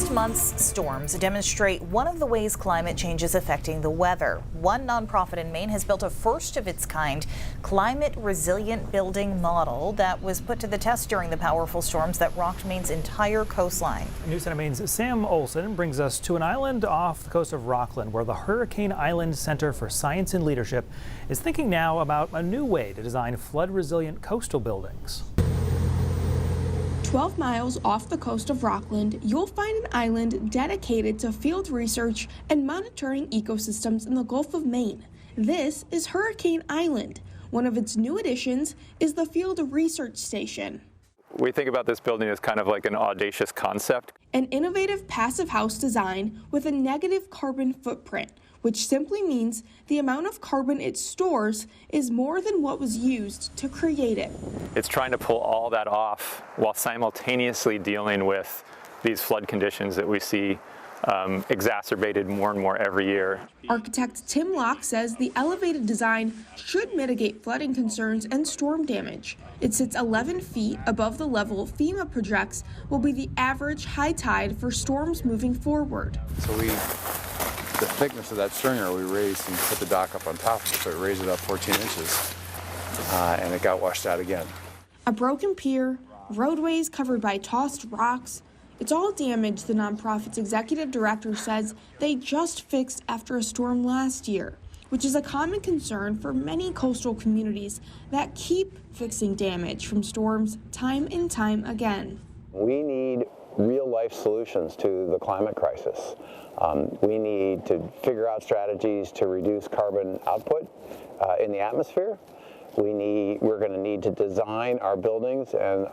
Last month's storms demonstrate one of the ways climate change is affecting the weather. One nonprofit in Maine has built a first-of-its-kind climate-resilient building model that was put to the test during the powerful storms that rocked Maine's entire coastline. News Center Maine's Sam Olson brings us to an island off the coast of Rockland where the Hurricane Island Center for Science and Leadership is thinking now about a new way to design flood-resilient coastal buildings. 12 miles off the coast of Rockland, you'll find an island dedicated to field research and monitoring ecosystems in the Gulf of Maine. This is Hurricane Island. One of its new additions is the Field Research Station. We think about this building as kind of like an audacious concept. An innovative passive house design with a negative carbon footprint, which simply means the amount of carbon it stores is more than what was used to create it. It's trying to pull all that off while simultaneously dealing with these flood conditions that we see exacerbated more and more every year. Architect Tim Locke says the elevated design should mitigate flooding concerns and storm damage. It sits 11 feet above the level FEMA projects will be the average high tide for storms moving forward. So the thickness of that stringer we raised and put the dock up on top of it, so it raised it up 14 inches, and it got washed out again. A broken pier, roadways covered by tossed rocks. It's all damage, the nonprofit's executive director says they just fixed after a storm last year, which is a common concern for many coastal communities that keep fixing damage from storms time and time again. We need real-life solutions to the climate crisis. We need to figure out strategies to reduce carbon output in the atmosphere. We're going to need to design our buildings and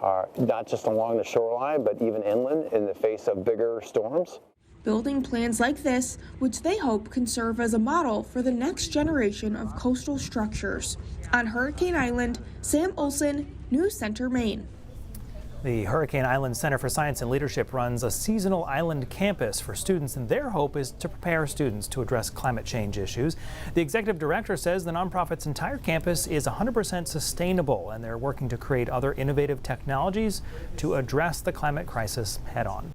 not just along the shoreline, but even inland in the face of bigger storms. Building plans like this, which they hope can serve as a model for the next generation of coastal structures. On Hurricane Island, Sam Olson, News Center, Maine. The Hurricane Island Center for Science and Leadership runs a seasonal island campus for students, and their hope is to prepare students to address climate change issues. The executive director says the nonprofit's entire campus is 100% sustainable, and they're working to create other innovative technologies to address the climate crisis head on.